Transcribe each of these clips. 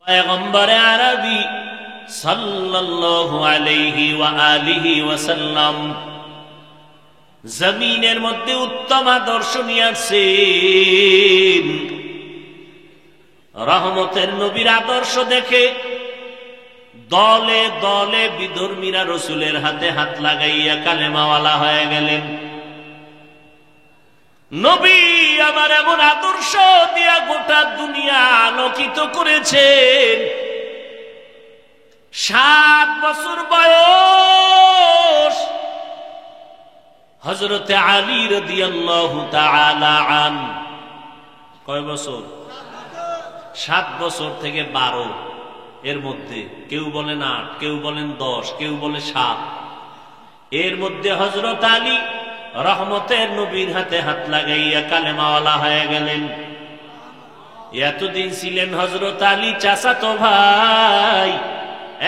পয়গম্বরে আরবি সাল্লাল্লাহু আলাইহি ওয়া আলিহি ওয়াসাল্লাম জমিনের মধ্যে উত্তম আদর্শ নিয়ে আসছেন। রহমতের নবীর আদর্শ দেখে দলে দলে বিধর্মীরা রসুলের হাতে হাত লাগাইয়া কালেমাওয়ালা হয়ে গেলেন। নবী আমার এমন আদর্শ দিয়া গোটা দুনিয়া আলোকিত করেছেন। 7 বছর বয়স হযরতে আলী রাদিয়াল্লাহু তাআলা আন। কয় বছর? 7 বছর থেকে 12 এর মধ্যে, কেউ বলেন 8, কেউ বলেন 10, কেউ বলে 7। এর মধ্যে হযরত আলী রহমতের নবীর হাতে হাত লাগাইয়া কালেমাওয়ালা হয়ে গেলেন। এতদিন ছিলেন হযরত আলী চাচাতো ভাই,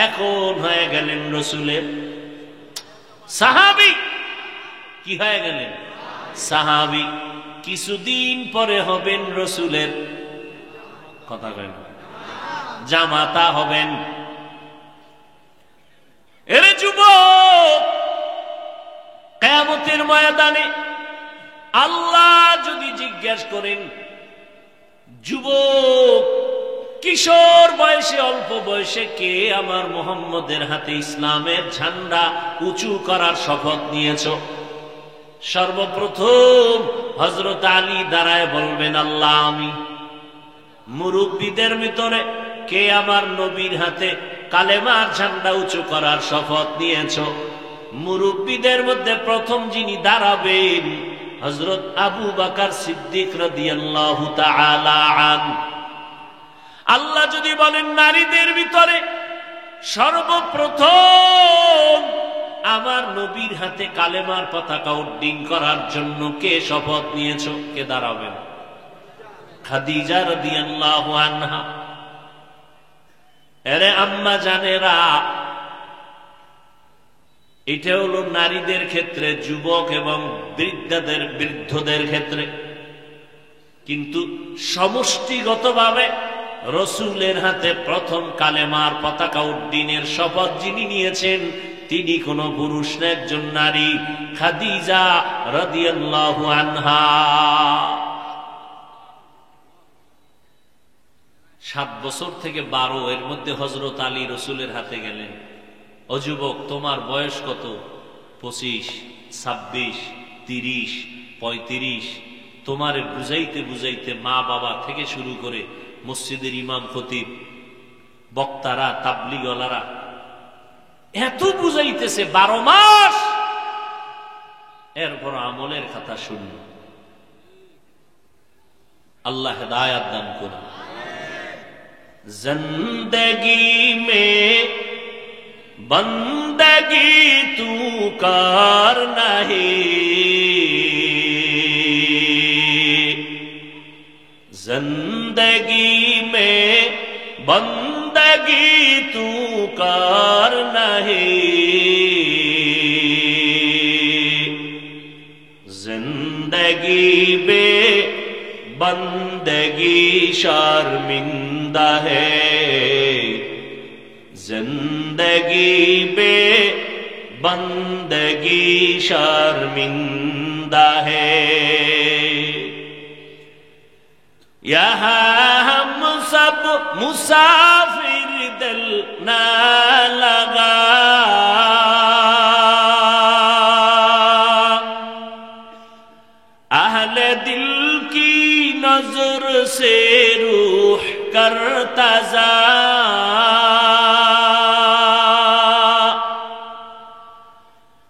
এখন হয়ে গেলেন রসুলের সাহাবী। কি হয়ে গেলেন? সাহাবী। কিছুদিন পরে হবেন রসুলের, কথা কয় না, জামাতা হবেন। এর যুবক, কিয়ামতের ময়দানে আল্লাহ যদি জিজ্ঞাসা করেন, যুবক কিশোর বয়সে, অল্প বয়সে কে আমার মুহাম্মদের হাতে ইসলামের ঝান্ডা উঁচু করার শপথ নিয়েছ? সর্বপ্রথম হযরত আলী দাঁড়ায় বলবেন, আল্লাহ আমি। মুরব্বীদের ভিতরে কে আমার নবীর হাতে কালেমার ঝান্ডা উঁচু করার শপথ নিয়েছ? মুরব্বীদের মধ্যে প্রথম যিনি দাঁড়াবেন হযরত আবু বকর সিদ্দিক রাদিয়াল্লাহু তাআলা আনহু। আল্লাহ যদি বলেন নারীদের ভিতরে সর্বপ্রথম আমার নবীর হাতে কালেমার পতাকা উড্ডীন করার জন্য কে শপথ নিয়েছ? কে দাঁড়াবেন? খাদিজা রাদিয়াল্লাহু আনহা। এরে আম্মা জানেরা, এটা হলো নারীদের ক্ষেত্রে, যুবক এবং বৃদ্ধদের ক্ষেত্রে। কিন্তু সমষ্টিগতভাবে রসুলের হাতে প্রথম কালেমার পতাকা উড্ডীনের শপথ যিনি নিয়েছেন তিনি কোন পুরুষ না, একজন নারী, খাদিজা রাদিয়াল্লাহু আনহা। 7 বছর থেকে 12 এর মধ্যে হযরত আলী রসুলের হাতে গেলেন। ও যুবক, তোমার বয়স কত? 25, 26, 30, 35। তোমারে বুঝাইতে বুঝাইতে মা বাবা থেকে শুরু করে মসজিদের ইমাম খতিব, বক্তারা, তাবলীগওয়ালারা এত বুঝাইতেছে 12 মাস, এরপর আমলের কথা শূন্য। আল্লাহ হেদায়েত দান করুন। জিন্দেগি মে বন্দগি তু কার নাহি, जिंदगी में बंदगी तू कर नहीं, जिंदगी बे बंदगी शर्मिंदा है, जिंदगी बे बंदगी शर्मिंदा है। यहाँ हम सब मुसाफिर दिल न लगा, अहले दिल की नजर से रूह करता जा,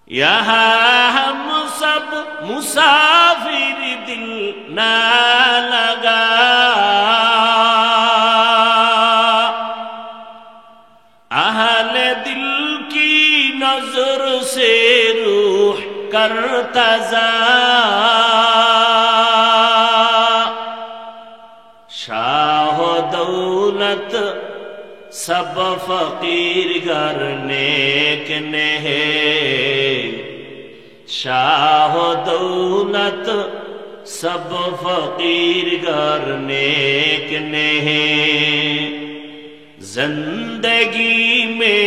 यहाँ हम सब मुसाफिर दिल न लगा, अहले दिल की नजर से रूह करता जा, शाह दौलत सब फकीर घर नेक ने है, शाह दौलत सब फकीर घर नेक ने है, जिंदगी में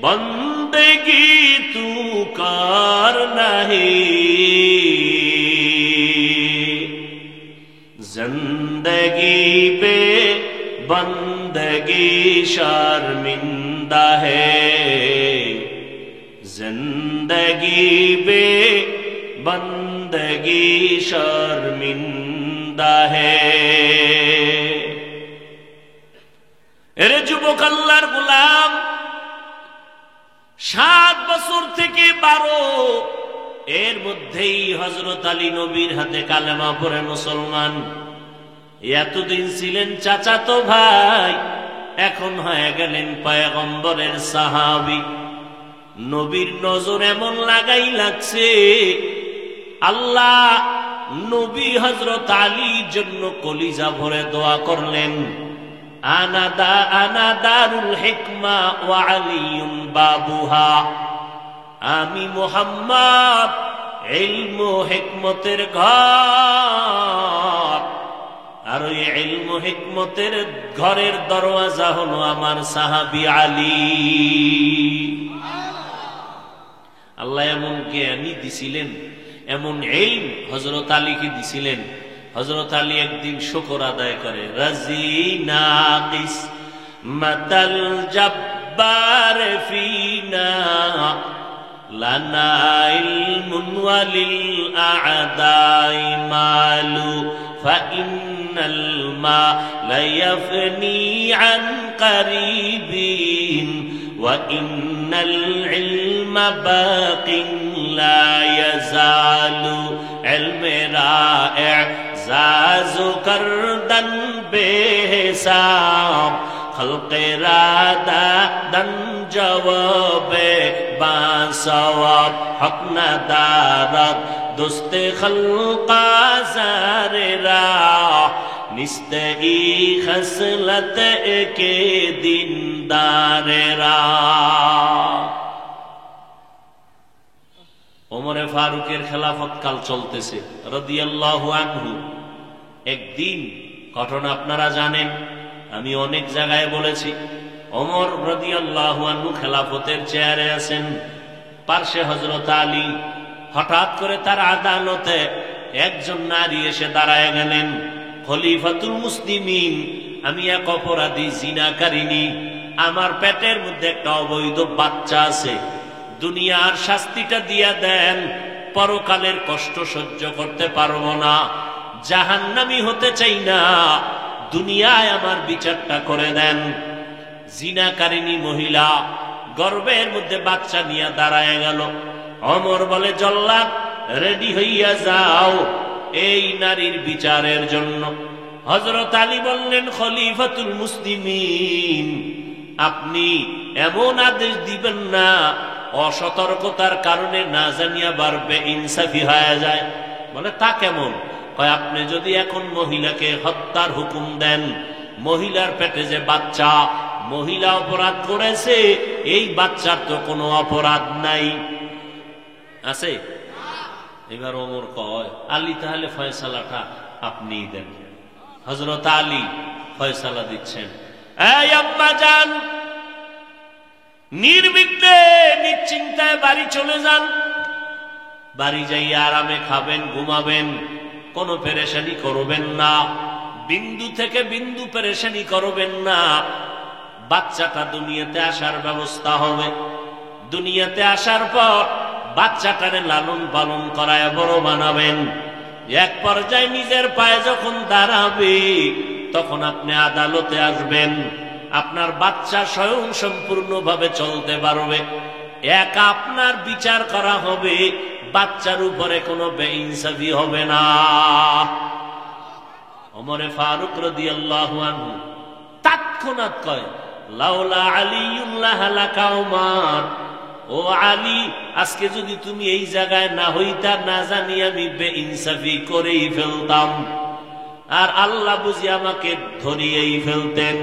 बंदगी तू कर नहीं, जिंदगी पे बंदगी शर्मिंदा है, जिंदगी पे बंदगी शर्मिंदा है। এরে যুবক আল্লাহর গোলাম, 7 বছর থেকে 12 এর মধ্যেই হযরত আলী নবীর হাতে কালেমা পড়ে মুসলমান। এতদিন ছিলেন চাচাতো ভাই, এখন হয়ে গেলেন পয়গম্বরের সাহাবী। নবীর নজর এমন লাগাই লাগছে, আল্লাহ নবী হযরত আলীর জন্য কলিজা ভরে দোয়া করলেন, আনা দারুল হিকমা ওয়া আলিয়ুন বাবুহা। আমি মুহাম্মদ ইলম ও হিকমতের ঘর, আর ওই ইলম ও হিকমতের ঘরের দরওয়াজা হলো আমার সাহাবী আলী। আল্লাহ এমন জ্ঞানী দিছিলেন, এমন ইলম হযরত আলীকে দিছিলেন। হযরত আলী একদিন শুকর আদায় করে, রাজিনা কিসমাতাল জব্বার ফিনা লানা ইলমুন ওয়ালিল আ'দাই মালু ফাইন্নাল মালা ইয়াফনি আন কারিবিন ওয়া ইন্নাল ইলমা বাকিন লা ইয়াজালু ইলমেরা जाजो करदन बेहिसाब खल्क़े रादा दन जवाबे बासवाब हक नदारत दुस्ते खल्क़ा ज़ारे राह निस्ते ई खसलत के दीनदारे राह। ওমরে ফারুকের খেলাফত কাল চলতেছে রাদিয়াল্লাহু আনহু। একদিন ঘটনা আপনারা জানেন, আমি অনেক জায়গায় বলেছি। ওমর রাদিয়াল্লাহু আনহু খেলাফতের চেয়ারে আছেন, পার্শ্বে হযরত আলী। হঠাৎ করে তার আদালতে একজন নারী এসে দাঁড়ায় গেলেন, খলিফাতুল মুসলিমিন, আমি এক অপরাধী জিনাকারিনী, আমার পেটের মধ্যে একটা অবৈধ বাচ্চা আছে, দুনিয়ার শাস্তিটা দিয়া দেন, পরকালের কষ্ট সহ্য করতে পারবো না, জাহান্নামী হতে চাই না, দুনিয়ায় আমার বিচারটা করে দেন। জিনাকারিনী মহিলা গর্ভের মধ্যে বাচ্চা নিয়ে দাঁড়ায় গেল। ওমর বলে, জল্লাদ রেডি হইয়া যাও এই নারীর বিচারের জন্য। হযরত আলী বললেন, খলিফাতুল মুসলিমিন, আপনি এমন আদেশ দিবেন না অসতর্কতার কারণে না জানিয়া বাড়বে ইনসাফি হয়ে যায়। বলে, তা কেমন? কয়, আপনি যদি এখন মহিলাকে হত্যার হুকুম দেন, মহিলার পেটে যে বাচ্চা, মহিলা অপরাধ করেছে, এই বাচ্চার তো কোনো অপরাধ নাই, আছে? এবার ওমর কয়, আলী তাহলে ফয়সালাটা আপনিই দেন। হযরত আলী ফয়সালা দিচ্ছেন। এই আম্মা জান, নির্বিঘ্নে নিশ্চিন্তায় বাড়ি চলে যান, বাড়ি যাইয়া আরামে খাবেন, ঘুমাবেন, কোনো পেরেশানি করবেন না, বিন্দু থেকে বিন্দু পেরেশানি করবেন না। বাচ্চাটা দুনিয়াতে আসার ব্যবস্থা হবে, দুনিয়াতে আসার পর বাচ্চাটারে লালন পালন করায় বড় বানাবেন। এক পর্যায়ে নিজের পায়ে যখন দাঁড়াবে, তখন আপনি আদালতে আসবেন, আপনার বাচ্চা স্বয়ং সম্পূর্ণভাবে চলতে পারবে, একা আপনার বিচার করা হবে, বাচ্চার উপরে কোনো বেইনসাফি হবে না। ওমরে ফারুক রাদিয়াল্লাহু আনহু তৎক্ষণাৎ কয়, লাউলা আলিয়ুন লাহালাকা ওমর, ও আলী, আজকে যদি তুমি এই জায়গায় না হইতা, না জানি আমি বেইনসাফি করেই ফেলতাম, আর আল্লাহ বুঝি আমাকে ধরিয়েই ফেলতেন।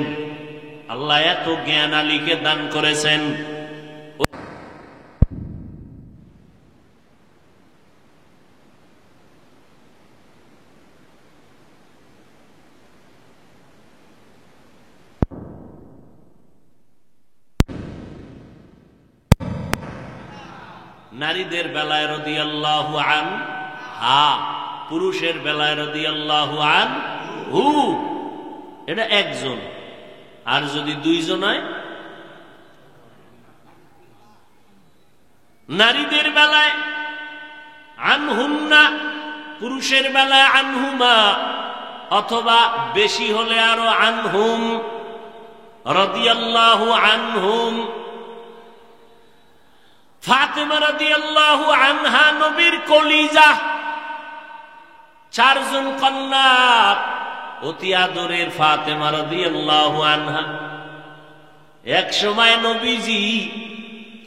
আল্লাহ এত জ্ঞান আলীকে দান করেছেন। নারীদের বেলায় রাদিয়াল্লাহু আনহা, পুরুষের বেলায় রাদিয়াল্লাহু আনহু। এটা একজন। আর যদি দুইজন হয়, নারীদের বেলায় আনহুন্না, পুরুষের বেলায় আনহুমা, অথবা বেশি হলে আরো আনহুম, রাদিয়াল্লাহু আনহুম। ফাতেমা রাদিয়াল্লাহু আনহা নবীর কলিজা, চারজন কন্যা, অতি আদরের ফাতেমা রাদিয়াল্লাহু আনহা। এক সময় নবীজি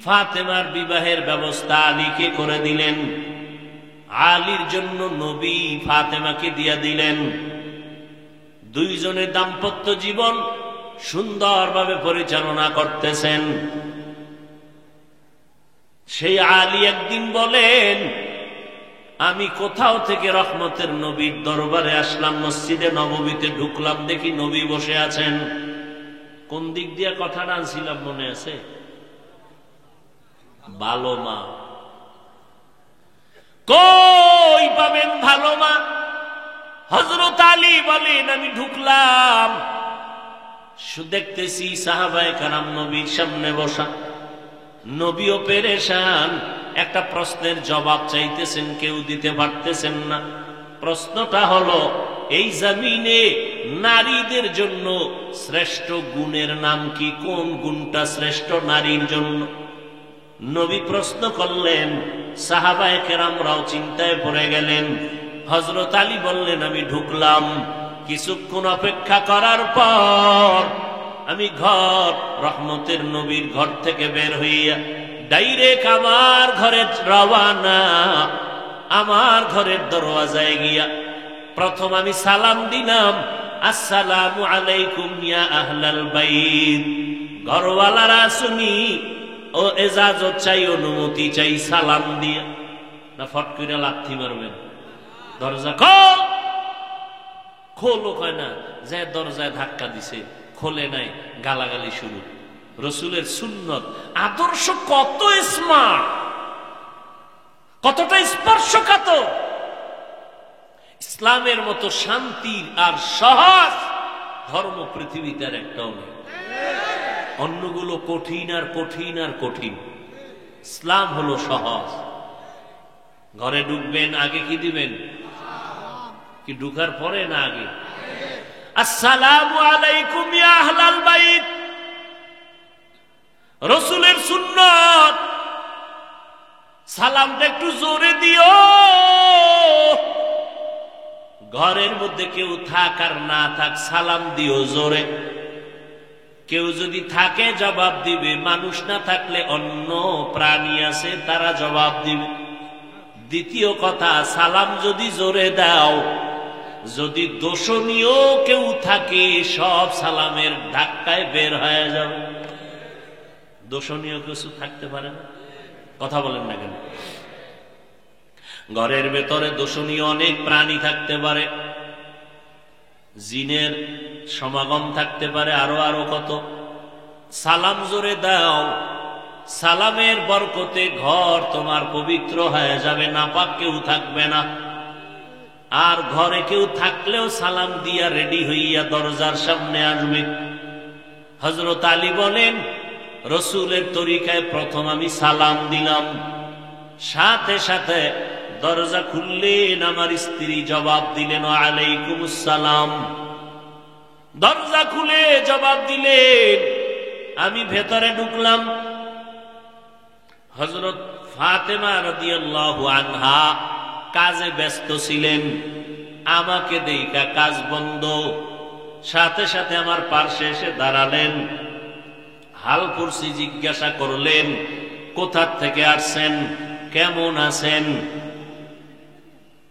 ফাতেমার বিবাহের ব্যবস্থা আলীকে করে দিলেন। আলীর জন্য নবী ফাতেমাকে দিয়া দিলেন। দুইজনের দাম্পত্য জীবন সুন্দরভাবে পরিচালনা করতেছেন। সেই আলী একদিন বলেন, আমি কোথাও থেকে রহমতের নবীর দরবারে আসলাম, মসজিদে নববীতে ঢুকলাম, দেখি নবী বসে আছেন। কোন দিক দিয়ে কথাটা আনছিলাম মনে আছে? ভালো মা। কই পাবেন ভালো মা? হযরত আলী বলেন, আমি ঢুকলাম, দেখতেছি সাহাবায়ে কেরাম নবীর সামনে বসা। নবীও পেরেশান, একটা প্রশ্নের জবাব চাইতেছেন, কেউ দিতে পারতেছেন না। প্রশ্নটা হলো, এই জমিনে নারীদের জন্য শ্রেষ্ঠ গুণের নাম কি? কোন গুণটা শ্রেষ্ঠ নারীর জন্য? নবী প্রশ্ন করলেন, সাহাবায়ে কেরামরাও চিন্তায় পড়ে গেলেন। হযরত আলী বললেন, আমি ঢুকলাম, কিছুক্ষণ অপেক্ষা করার পর আমি রহমতের নবীর ঘর থেকে বের হইয়া ডাইরেক্ট আমার ঘরে রওয়ানা। আমার ঘরের দরওয়াজায় গিয়া প্রথম আমি সালাম দিলাম, আসসালামু আলাইকুম ইয়া আহলাল বাইত। ঘরওয়ালারা শুনি ও এজাজত চাই, অনুমতি চাই সালাম দিয়া। না ফট করে লাথি মারবেন, দরজা খোল, খোলো কয় না, যে দরজায় ধাক্কা দিছে, খোলে নাই, গালাগালি শুরু। রসুলের সুন্নত আদর্শ কত স্মার্ট, কতটা স্পর্শকাতর। ইসলামের মতো শান্তির আর সহজ ধর্ম পৃথিবীতে আর একটাও নেই। অন্যগুলো কঠিন আর কঠিন আর কঠিন, ইসলাম হলো সহজ। ঘরে ঢুকবেন, আগে কি দিবেন? কি ঢুকার পরে না আগে? আসসালামু আলাইকুম ইয়া আহলাল বাইত। রসুলের সুন্নত, সালামটা একটু জোরে দিও। ঘরের মধ্যে কেউ থাক আর না থাক, সালাম দিও জোরে। কেউ যদি থাকে জবাব দিবে, মানুষ না থাকলে অন্য প্রাণী আছে, তারা জবাব দিবে। দ্বিতীয় কথা, সালাম যদি জোরে দাও, যদি দোষণীয় কেউ থাকে, সব সালামের ধাক্কায় বের হয়ে যাবে। দোষণীয় কিছু থাকতে পারে না, কথা বলেন না কেন? ঘরের ভেতরে দোষণীয় অনেক প্রাণী থাকতে পারে, জিনের সমাগম থাকতে পারে, আরো আরো কত। সালাম জোরে দাও, সালামের বরকতে ঘর তোমার পবিত্র হয়ে যাবে, নাপাক কেউ থাকবে না। আর ঘরে কেউ থাকলেও সালাম দিয়া রেডি হইয়া দরজার সামনে আসবে। হযরত আলী বলেন, রসুলের তরিকায় প্রথম আমি সালাম দিলাম, সাথে সাথে দরজা খুললেন, আমার স্ত্রী জবাব দিলেন ওয়ালাইকুমুস সালাম। দরজা খুলে জবাব দিলেন, আমি ভেতরে ঢুকলাম। হযরত ফাতেমা রাদিয়াল্লাহু আনহা কাজে ব্যস্ত ছিলেন, আমাকে দেখা কাজ বন্ধ, সাথে সাথে আমার পার্শ্বে এসে দাঁড়ালেন। হাল কুরসি জিজ্ঞাসা করলেন, কোথা থেকে আসছেন, কেমন আছেন?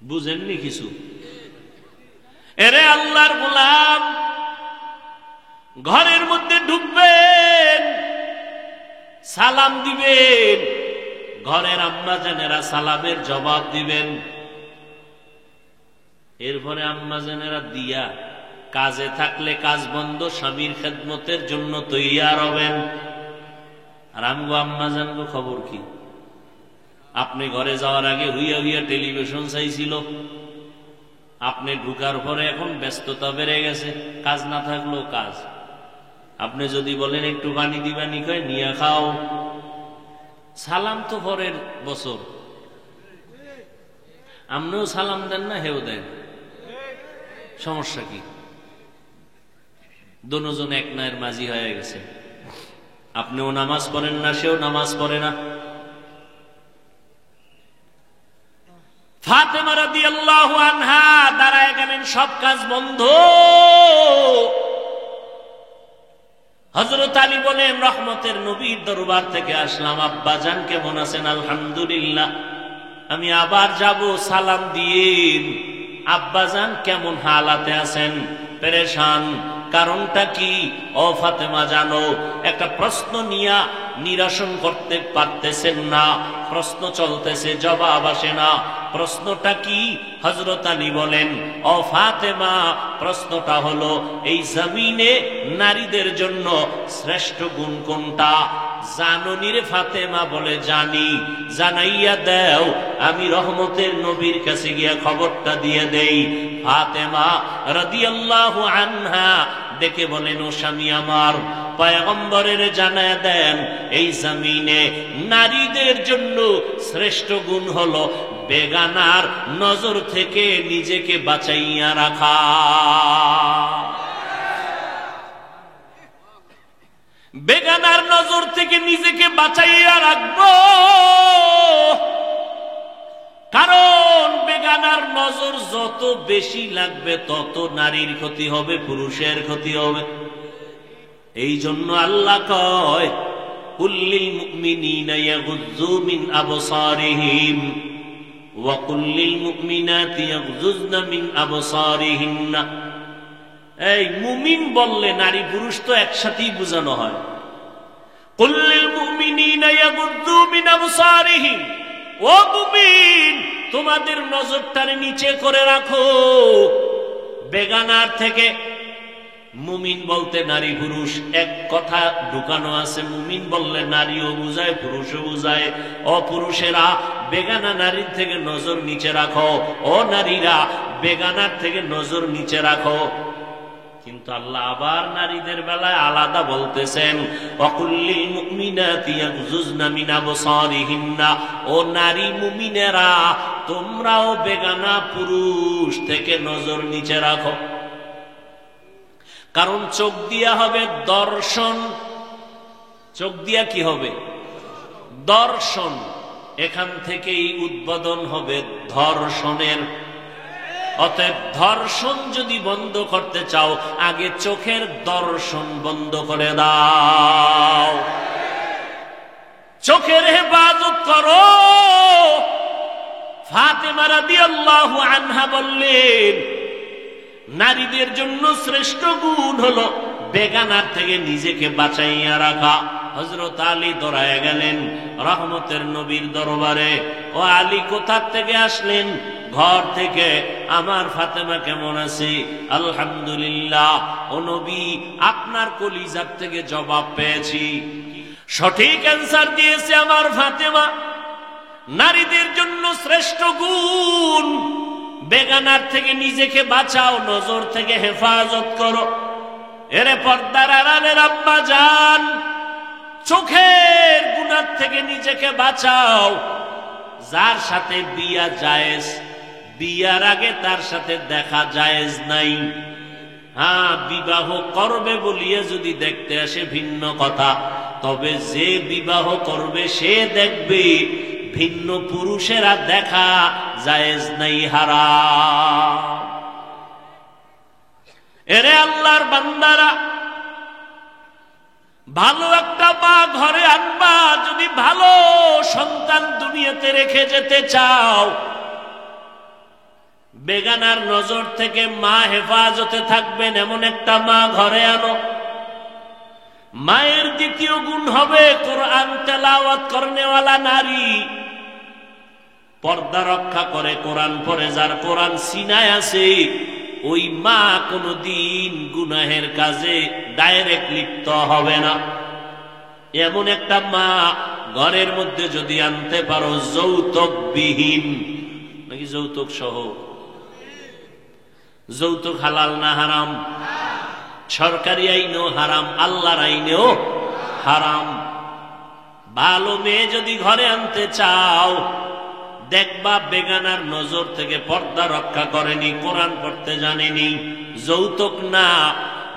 বুঝেননি কিছু? এরে আল্লাহর গোলাম, ঘরের মধ্যে ঢুকবেন, সালাম দিবেন, ঘরের আম্মা জানেরা সালামের জবাব দিবেন। এরপরে আম্মা জানেরা দিয়া কাজে থাকলে কাজ বন্ধ, স্বামীর খেদমতের জন্য তৈয়ার হবেন। আর আমগো আম্মা জানগো খবর কি? আপনি ঘরে যাওয়ার আগে হুইয়া হুইয়া টেলিভিশন চাইছিল, আপনি ঢুকার পরে এখন ব্যস্ততা বেড়ে গেছে, কাজ না থাকলেও কাজ। আপনি যদি বলেন একটু পানি দিবানি, কয় নিয়ে খাও। সালাম তো পরের বছর, আপনিও সালাম দেন না, হেও দেন, সমস্যা কি? দুজন এক নায়ের মাঝি হয়ে গেছে। আপনিও নামাজ পড়েন না, সেও নামাজ পড়ে না। ফাতেমা রাদিয়াল্লাহু আনহা দাঁড়ায় গেলেন, সব কাজ বন্ধ। হযরত আলী বলেন, রহমতের নবীর দরবার থেকে আসলাম, আব্বাজান কেমন আছেন? আলহামদুলিল্লাহ। আমি আবার যাব, সালাম দিয়েন। আব্বাজান কেমন হালাতে আছেন? পেরেশান। কারণটা কি? ও ফাতেমা, জানো, একটা প্রশ্ন নিয়া নিরসন করতে পারতেছেন না, প্রশ্ন চলতেছে, জবাব আসে না। প্রশ্নটা কি? হযরত আলী বলেন, ও ফাতেমা, প্রশ্নটা হলো এই জমিনে নারীদের জন্য শ্রেষ্ঠ গুণ কোনটা? জানুনি রে ফাতেমা? বলে জানি। জানাইয়া দেও, আমি রহমতের নবীর কাছে গিয়া খবরটা দিয়ে দেই। ফাতেমা রাদিয়াল্লাহু আনহা ডেকে বলেন, ও স্বামী আমার, পয়গম্বরের জানায়া দেন এই জমিনে নারীদের জন্য শ্রেষ্ঠ গুণ হলো বেগানার নজর থেকে নিজেকে বাঁচাইয়া রাখা। বেগানার নজর থেকে নিজেকে বাঁচাইয়া রাখবো, কারণ বেগানার নজর যত বেশি লাগবে তত নারীর ক্ষতি হবে, পুরুষের ক্ষতি হবে। এই জন্য আল্লাহ কয়, কুল্লিল মুমিনিনা ইয়াগুয্যু মিন আবসারিহিম ওয়া কুল্লিল মুমিনাতি ইয়াগুযুযনা মিন আবসারিহিন্না। এই মুমিন বললে নারী পুরুষ তো একসাথেই বোঝানো হয়। কুল্লিল মুমিনিনা ইয়াগুয্যু মিন আবসারিহিম, ও মুমিন, তোমাদের নজরটারে নিচে করে রাখো বেগানার থেকে। মুমিন বলতে নারী পুরুষ এক কথা ঢুকানো আছে। মুমিন বললে নারীও বুঝায়, পুরুষও বুঝায়। ও পুরুষেরা, বেগানা নারীর থেকে নজর নিচে রাখো। ও নারীরা, বেগানার থেকে নজর নিচে রাখো। কিন্তু আল্লাহ আবার নারীদের বেলায় আলাদা বলতেছেন, ওয়াকুল্লিল মুমিনাতি ইয়াগুযুযনা মিন আবসারিহিন্না, ও নারী মুমিনেরা, তোমরাও বেগানা পুরুষ থেকে নজর নিচে রাখো। কারণ চোখ দিয়া হবে দর্শন। চোখ দিয়া কি হবে? দর্শন। এখান থেকেই উদ্বোধন হবে ধর্ষণের। অতএব ধর্ষণ যদি বন্ধ করতে চাও, আগে চোখের দর্শন বন্ধ করে দাও, চোখের হেফাজত করো। ফাতেমা রাদিয়াল্লাহু আনহা বললেন, নারীদের জন্য শ্রেষ্ঠ গুণ হলো বেগানার থেকে নিজেকে বাঁচাইয়া রাখা। হযরত আলী দৌড়ায় গেলেন রহমতের নবীর দরবারে। ও আলী, কোথা থেকে আসলেন? ঘর থেকে। আমার ফাতেমা কেমন আছে? আলহামদুলিল্লাহ। ও নবী, আপনার কলিজার থেকে জবাব পেয়েছি, সঠিক অ্যান্সার দিয়েছে আমার ফাতেমা। নারীদের জন্য শ্রেষ্ঠ গুণ বেগানার থেকে নিজেকে বাঁচাও, নজর থেকে হেফাজত করো। এরে পর্দার আড়ালের আম্মা জান, চোখের গুনাহ থেকে নিজেকে বাঁচাও। যার সাথে বিয়া জায়েজ, বিয়ার আগে তার সাথে দেখা জায়েজ নাই। হ্যাঁ, বিবাহ করবে বলিয়ে যদি দেখতে আসে ভিন্ন কথা, তবে যে বিবাহ করবে সে দেখবে, ভিন্ন পুরুষেরা দেখা জায়েজ নাই, হারাম। এরে আল্লাহর বান্দারা, ভালো একটা মা ঘরে আনবা যদি ভালো সন্তান দুনিয়াতে রেখে যেতে চাও। বেগানার নজর থেকে মা হেফাজতে থাকবেন এমন একটা মা ঘরে আনো। মায়ের দ্বিতীয় গুণ হবে কোরআন তেলাওয়াত করনেওয়ালা নারী। পর্দা রক্ষা করে, কোরআন পড়ে, যার কোরআন সিনায় আছে, ওই মা কোনদিন গুনাহের কাজে ডাইরেক্ট লিপ্ত হবে না। এমন একটা মা ঘরের মধ্যে যদি আনতে পারো যৌতুকবিহীন, নাকি যৌতুক সহ? যৌতুক হালাল না হারাম? সরকারি আইনেও হারাম, আল্লাহর আইনেও হারাম। ভালো মেয়ে যদি ঘরে আনতে চাও, দেখবা বেগানার নজর থেকে পর্দা রক্ষা করেনি, কোরআন পড়তে জানেনি, যৌতুক না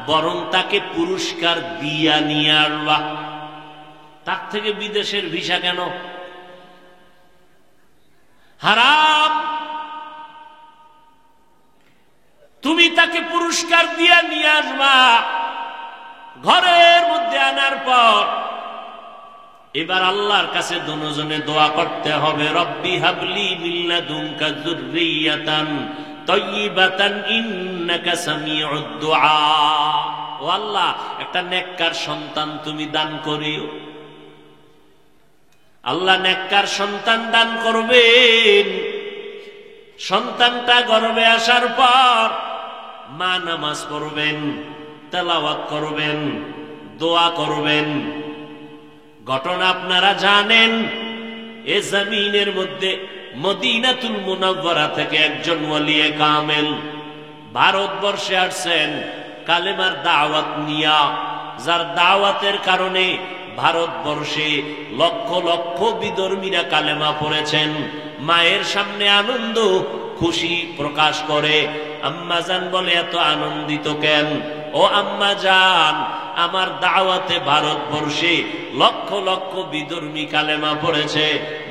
বরং তাকে পুরস্কার দিয়া নিয়ে আসবা। তার থেকে বিদেশের ভিসা কেন? হারাম। তুমি তাকে পুরস্কার দিয়া নিয়ে আসবা। ঘরের মধ্যে আনার পর এবার আল্লাহর কাছে দুজনে দোয়া করতে হবে, রব্বি হাবলি মিন লাদুনকা যুররিয়াতান তাইয়্যিবাতান ইন্নাকা সামিউদ দুআ। ও আল্লাহ, একটা নেককার সন্তান তুমি দান করিও। আল্লাহ নেককার সন্তান দান করবেন। সন্তানটা গর্ভে আসার পর মা নামাজ পড়বেন, তেলাওয়াত করবেন, দোয়া করবেন। ঘটনা আপনারা জানেন। এ জমিনের মধ্যে মদিনাতুল মুনাওয়ারা থেকে একজন ওয়ালিয়ে কামেল ভারতবর্ষে আসছেন কালেমার দাওয়াত নিয়া, যার দাওয়াতের কারণে ভারতবর্ষে লক্ষ লক্ষ বিধর্মীরা কালেমা পড়েছেন। মায়ের সামনে আনন্দ খুশি প্রকাশ করে। আম্মা জান বলে, এত আনন্দিত কেন? ও আম্মা জান, আমার দাওয়াতে ভারতবর্ষে লক্ষ লক্ষ বিধর্মী কালেমা পড়েছে।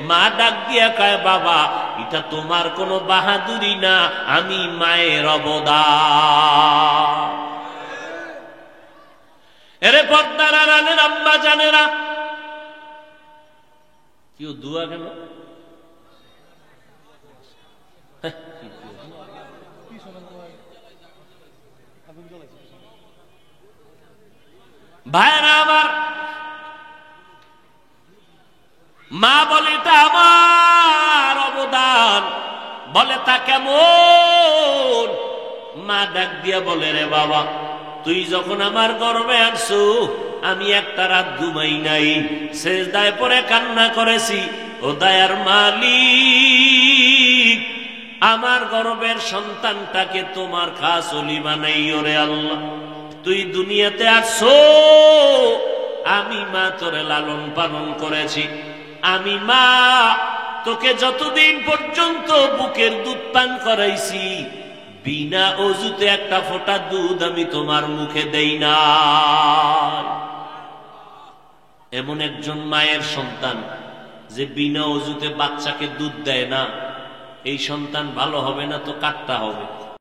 মা ডাক দিয়া কয়, বাবা, এটা তোমার কোনো বাহাদুরি না, আমি মায়ের অবদান। এরে পর্দার আড়ালের আম্মা জানেরা, কেউ দুয়া গেল? ভাইরা আমার, মা বলে এটা আমার অবদান। বলে তা কেমন? মা ডাক দিয়া বলে, রে বাবা, তুই যখন আমার গর্ভে আসছো, আমি একটা রাত ঘুমাই নাই, সেজদায় পড়ে কান্না করেছি। ও দয়ার মালিক, আমার গর্ভের সন্তানটাকে তোমার খাস ওলি বানাইও রে আল্লাহ। তুই দুনিয়াতে আসছো, আমি মা তোরে লালন পালন করেছি। আমি মা তোকে যতদিন পর্যন্ত বুকের দুধ পান করাইছি, বিনা অজুতে একটা ফোঁটা দুধ আমি তোমার মুখে দেই না। এমন একজন মায়ের সন্তান যে বিনা অজুতে বাচ্চাকে দুধ দেয় না, এই সন্তান ভালো হবে না তো কাটটা হবে।